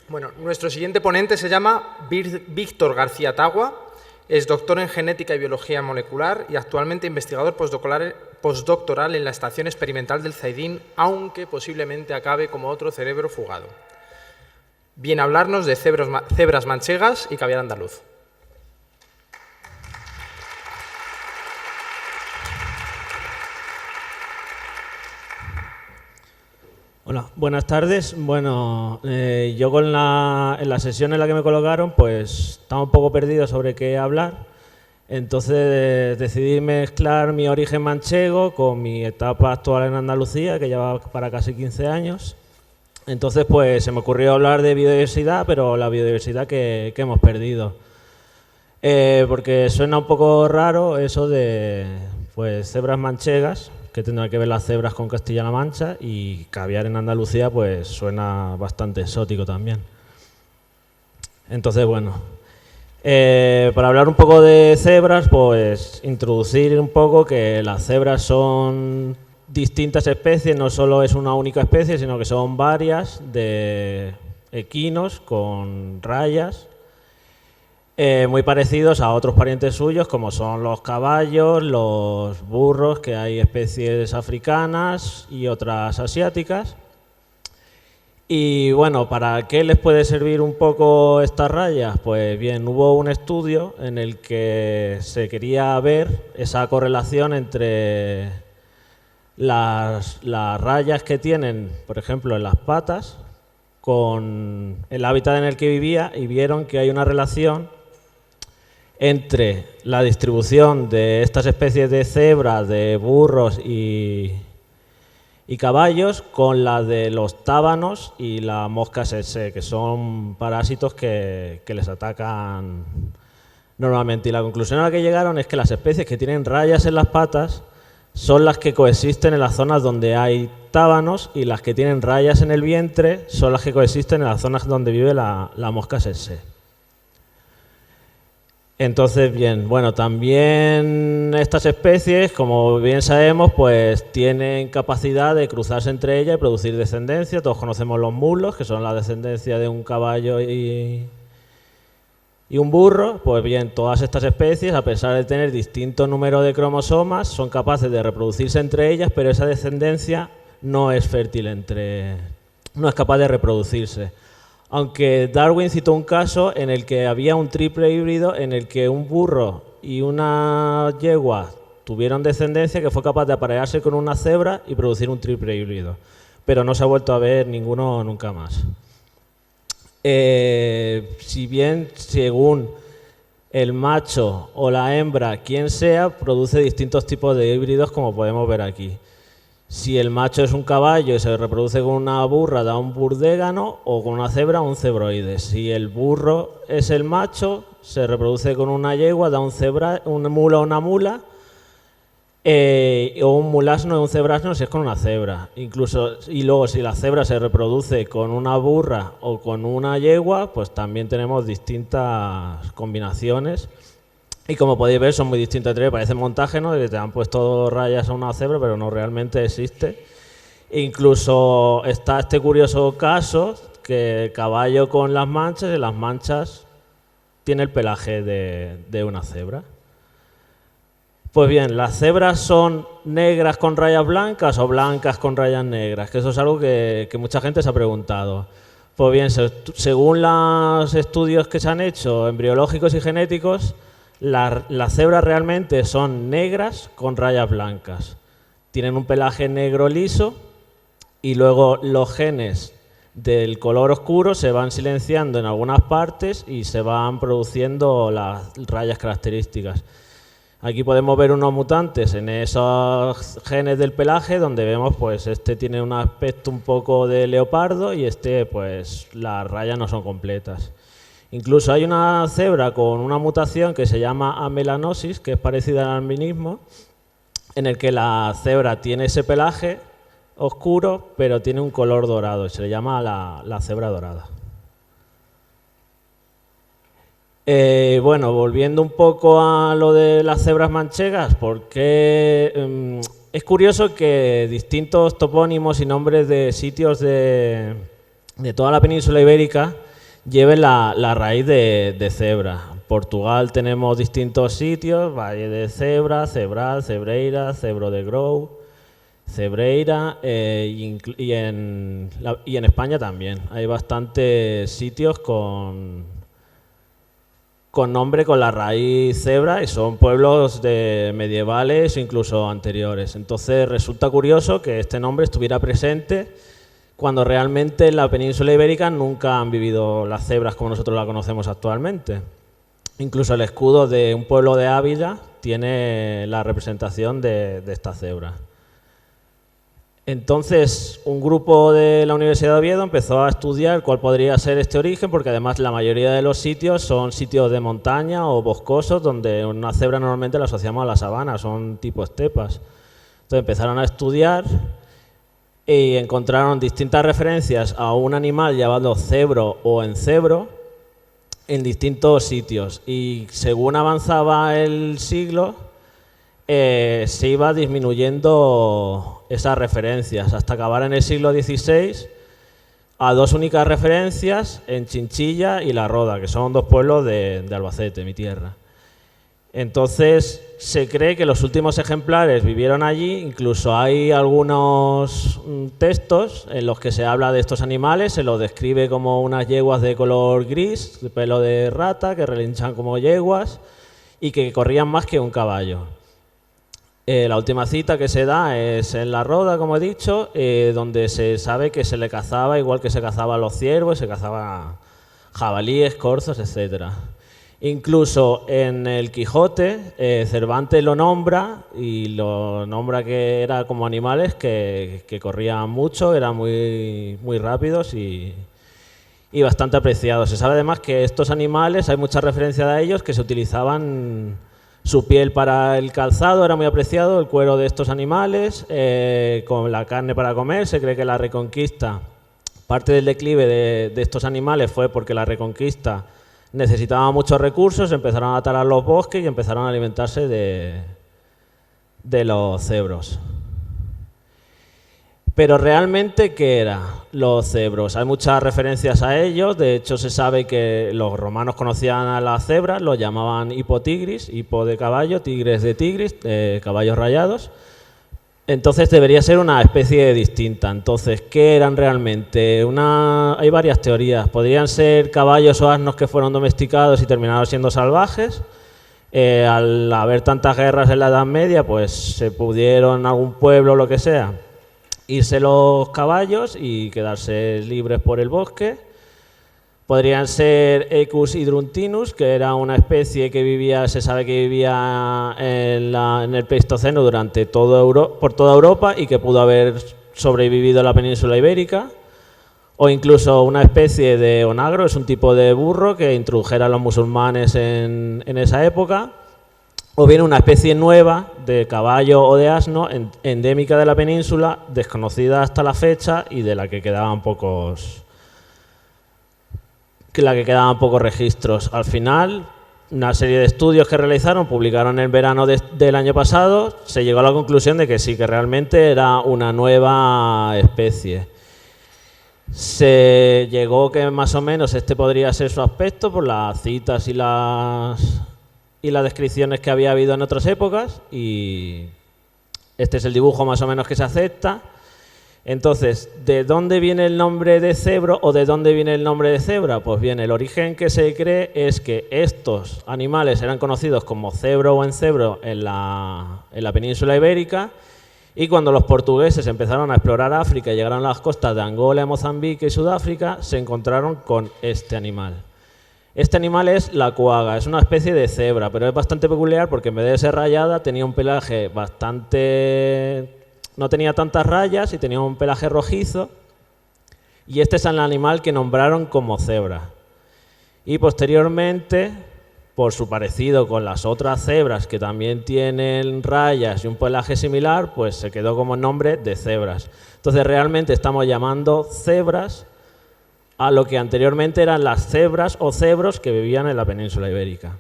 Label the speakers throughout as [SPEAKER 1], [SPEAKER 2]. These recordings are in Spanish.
[SPEAKER 1] Bueno, nuestro siguiente ponente se llama Víctor García Tagua, es doctor en genética y biología molecular y actualmente investigador postdoctoral en la Estación Experimental del Zaidín, aunque posiblemente acabe como otro cerebro fugado. Viene a hablarnos de cebras manchegas y caviar andaluz.
[SPEAKER 2] Hola, buenas tardes. Bueno, yo en la sesión en la que me colocaron, pues estaba un poco perdido sobre qué hablar. Entonces decidí mezclar mi origen manchego con mi etapa actual en Andalucía, que lleva para casi 15 años. Entonces, pues se me ocurrió hablar de biodiversidad, pero la biodiversidad que hemos perdido. Porque suena un poco raro eso de pues cebras manchegas, que tendrán que ver las cebras con Castilla-La Mancha, y caviar en Andalucía pues suena bastante exótico también. Entonces, bueno, para hablar un poco de cebras, pues introducir un poco que las cebras son distintas especies, no solo es una única especie, sino que son varias de equinos con rayas, muy parecidos a otros parientes suyos, como son los caballos, los burros, que hay especies africanas y otras asiáticas. Y bueno, ¿para qué les puede servir un poco estas rayas? Pues bien, hubo un estudio en el que se quería ver esa correlación entre las rayas que tienen, por ejemplo, en las patas, con el hábitat en el que vivía, y vieron que hay una relación entre la distribución de estas especies de cebras, de burros y caballos con la de los tábanos y la mosca tsetse, que son parásitos que les atacan normalmente. Y la conclusión a la que llegaron es que las especies que tienen rayas en las patas son las que coexisten en las zonas donde hay tábanos, y las que tienen rayas en el vientre son las que coexisten en las zonas donde vive la mosca tsetse. Entonces, bien, bueno, también estas especies, como bien sabemos, pues tienen capacidad de cruzarse entre ellas y producir descendencia. Todos conocemos los mulos, que son la descendencia de un caballo y un burro. Pues bien, todas estas especies, a pesar de tener distinto número de cromosomas, son capaces de reproducirse entre ellas, pero esa descendencia no es fértil no es capaz de reproducirse. Aunque Darwin citó un caso en el que había un triple híbrido en el que un burro y una yegua tuvieron descendencia, que fue capaz de aparearse con una cebra y producir un triple híbrido. Pero no se ha vuelto a ver ninguno nunca más. Si bien, según el macho o la hembra, quien sea, produce distintos tipos de híbridos, como podemos ver aquí. Si el macho es un caballo y se reproduce con una burra, da un burdégano, o con una cebra, un cebroide. Si el burro es el macho, se reproduce con una yegua, da un mulo o una mula, o un mulasno o un cebrasno si es con una cebra. Incluso, y luego, si la cebra se reproduce con una burra o con una yegua, pues también tenemos distintas combinaciones. Y como podéis ver, son muy distintos entre ellos. Parece montaje, ¿no? De que te han puesto rayas a una cebra, pero no, realmente existe. E incluso está este curioso caso, que el caballo con las manchas, y las manchas tiene el pelaje de una cebra. Pues bien, ¿las cebras son negras con rayas blancas o blancas con rayas negras? Que eso es algo que mucha gente se ha preguntado. Pues bien, según los estudios que se han hecho embriológicos y genéticos, las cebras realmente son negras con rayas blancas. Tienen un pelaje negro liso, y luego los genes del color oscuro se van silenciando en algunas partes y se van produciendo las rayas características. Aquí podemos ver unos mutantes en esos genes del pelaje, donde vemos pues este tiene un aspecto un poco de leopardo y este pues las rayas no son completas. Incluso hay una cebra con una mutación que se llama amelanosis, que es parecida al albinismo, en el que la cebra tiene ese pelaje oscuro, pero tiene un color dorado, y se le llama la cebra dorada. Bueno, volviendo un poco a lo de las cebras manchegas, porque es curioso que distintos topónimos y nombres de sitios de toda la península ibérica lleve la raíz de cebra. En Portugal tenemos distintos sitios, Valle de Cebra, Cebral, Cebreira, Cebro de Grou, Cebreira y en España también. Hay bastantes sitios con nombre con la raíz cebra y son pueblos medievales o incluso anteriores. Entonces resulta curioso que este nombre estuviera presente cuando realmente en la península ibérica nunca han vivido las cebras como nosotros la conocemos actualmente. Incluso el escudo de un pueblo de Ávila tiene la representación de esta cebra. Entonces, un grupo de la Universidad de Oviedo empezó a estudiar cuál podría ser este origen, porque además la mayoría de los sitios son sitios de montaña o boscosos, donde una cebra normalmente la asociamos a la sabana, son tipo estepas. Entonces empezaron a estudiar y encontraron distintas referencias a un animal llamado cebro o encebro en distintos sitios. Y según avanzaba el siglo, se iba disminuyendo esas referencias hasta acabar en el siglo XVI a dos únicas referencias en Chinchilla y La Roda, que son dos pueblos de Albacete, mi tierra. Entonces se cree que los últimos ejemplares vivieron allí, incluso hay algunos textos en los que se habla de estos animales, se los describe como unas yeguas de color gris, de pelo de rata, que relinchan como yeguas y que corrían más que un caballo. La última cita que se da es en La Roda, como he dicho, donde se sabe que se le cazaba igual que se cazaban los ciervos, se cazaban jabalíes, corzos, etc. Incluso en el Quijote, Cervantes lo nombra y lo nombra que era como animales que corrían mucho, eran muy rápidos y bastante apreciados. Se sabe además que estos animales, hay mucha referencia de ellos, que se utilizaban su piel para el calzado, era muy apreciado, el cuero de estos animales, con la carne para comer. Se cree que la Reconquista, parte del declive de estos animales fue porque la Reconquista necesitaba muchos recursos, empezaron a talar los bosques y empezaron a alimentarse de los cebros. Pero realmente, ¿qué eran los cebros? Hay muchas referencias a ellos, de hecho se sabe que los romanos conocían a las cebras, los llamaban hipotigris, hipo de caballo, tigres de tigris, caballos rayados. Entonces debería ser una especie distinta. Entonces, ¿qué eran realmente? Hay varias teorías. Podrían ser caballos o asnos que fueron domesticados y terminaron siendo salvajes. Al haber tantas guerras en la Edad Media, pues se pudieron en algún pueblo o lo que sea irse los caballos y quedarse libres por el bosque. Podrían ser Equus hydruntinus, que era una especie que vivía, se sabe que vivía en el Pleistoceno por toda Europa y que pudo haber sobrevivido en la península ibérica. O incluso una especie de onagro, es un tipo de burro que introdujeron los musulmanes en esa época. O bien una especie nueva de caballo o de asno endémica de la península, desconocida hasta la fecha y de la que quedaban pocos registros. Al final, una serie de estudios que realizaron, publicaron en verano del año pasado, se llegó a la conclusión de que sí, que realmente era una nueva especie. Se llegó que más o menos este podría ser su aspecto por las citas y las descripciones que había habido en otras épocas, y este es el dibujo más o menos que se acepta. Entonces, ¿de dónde viene el nombre de cebro o de dónde viene el nombre de cebra? Pues bien, el origen que se cree es que estos animales eran conocidos como cebro o encebro en la península ibérica, y cuando los portugueses empezaron a explorar África y llegaron a las costas de Angola, Mozambique y Sudáfrica, se encontraron con este animal. Este animal es la cuaga, es una especie de cebra, pero es bastante peculiar porque en vez de ser rayada tenía un pelaje no tenía tantas rayas y tenía un pelaje rojizo, y este es el animal que nombraron como cebra. Y posteriormente, por su parecido con las otras cebras que también tienen rayas y un pelaje similar, pues se quedó como nombre de cebras. Entonces realmente estamos llamando cebras a lo que anteriormente eran las cebras o cebros que vivían en la península ibérica.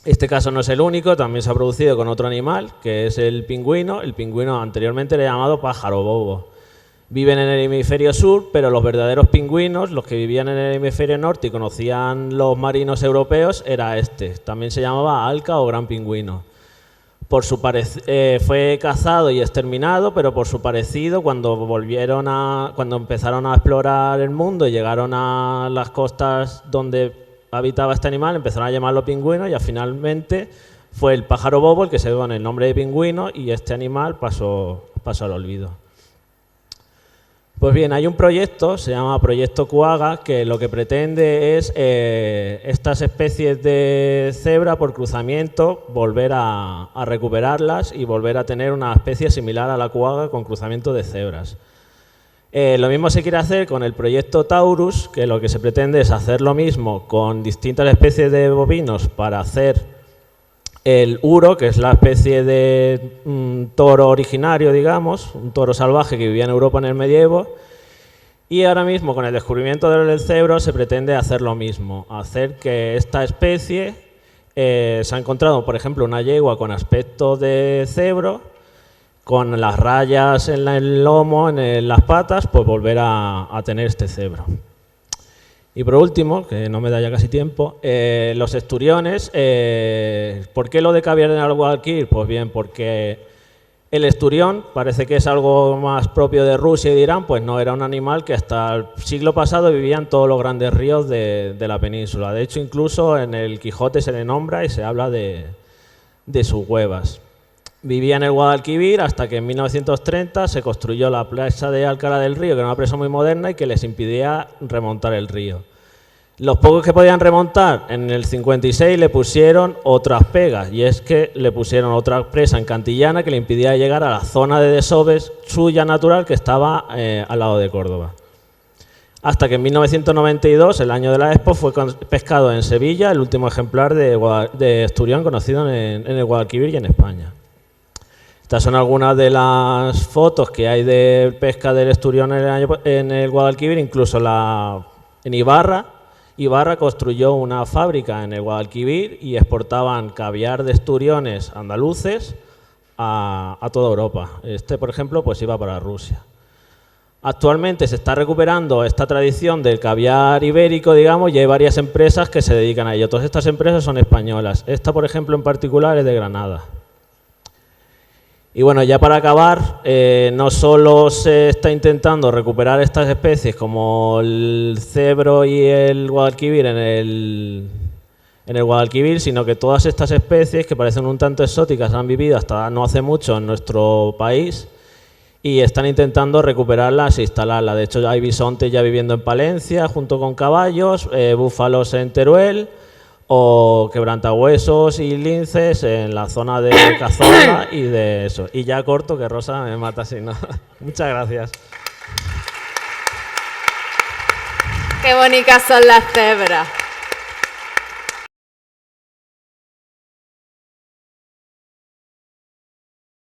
[SPEAKER 2] Este caso no es el único, también se ha producido con otro animal, que es el pingüino. El pingüino anteriormente era llamado pájaro bobo. Viven en el hemisferio sur, pero los verdaderos pingüinos, los que vivían en el hemisferio norte y conocían los marinos europeos, era este. También se llamaba alca o gran pingüino. Fue cazado y exterminado, pero por su parecido, cuando empezaron a explorar el mundo y llegaron a las costas donde habitaba este animal, empezaron a llamarlo pingüino y finalmente fue el pájaro bobo el que se dio con el nombre de pingüino y este animal pasó al olvido. Pues bien, hay un proyecto, se llama Proyecto Cuaga, que lo que pretende es estas especies de cebra por cruzamiento, volver a recuperarlas y volver a tener una especie similar a la cuaga con cruzamiento de cebras. Lo mismo se quiere hacer con el Proyecto Taurus, que lo que se pretende es hacer lo mismo con distintas especies de bovinos para hacer el uro, que es la especie de toro originario, digamos, un toro salvaje que vivía en Europa en el medievo. Y ahora mismo, con el descubrimiento del cebro, se pretende hacer lo mismo, hacer que esta especie se ha encontrado, por ejemplo, una yegua con aspecto de cebro, con las rayas en el lomo, en las patas, pues volver a tener este cebro. Y por último, que no me da ya casi tiempo, los esturiones. ¿Por qué lo de caviar en el Guadalquivir? Pues bien, porque el esturión parece que es algo más propio de Rusia y de Irán, pues no, era un animal que hasta el siglo pasado vivía en todos los grandes ríos de la península. De hecho, incluso en el Quijote se le nombra y se habla de sus huevas. Vivía en el Guadalquivir hasta que en 1930 se construyó la presa de Alcalá del Río, que era una presa muy moderna y que les impedía remontar el río. Los pocos que podían remontar, en el 56 le pusieron otras pegas, y es que le pusieron otra presa en Cantillana que le impedía llegar a la zona de desoves suya natural que estaba al lado de Córdoba. Hasta que en 1992, el año de la Expo, fue pescado en Sevilla el último ejemplar de esturión conocido en el Guadalquivir y en España. Estas son algunas de las fotos que hay de pesca del esturión en el Guadalquivir, incluso en Ibarra. Ibarra construyó una fábrica en el Guadalquivir y exportaban caviar de esturiones andaluces a toda Europa. Este, por ejemplo, pues iba para Rusia. Actualmente se está recuperando esta tradición del caviar ibérico, digamos, y hay varias empresas que se dedican a ello. Todas estas empresas son españolas. Esta, por ejemplo, en particular es de Granada. Y bueno, ya para acabar, no solo se está intentando recuperar estas especies como el cebro y el Guadalquivir en el Guadalquivir, sino que todas estas especies que parecen un tanto exóticas han vivido hasta no hace mucho en nuestro país y están intentando recuperarlas e instalarlas. De hecho, hay bisontes ya viviendo en Palencia junto con caballos, búfalos en Teruel, o quebrantahuesos y linces en la zona de Cazorla y de eso. Y ya corto, que Rosa me mata si no. Muchas gracias.
[SPEAKER 3] Qué bonitas son las cebras.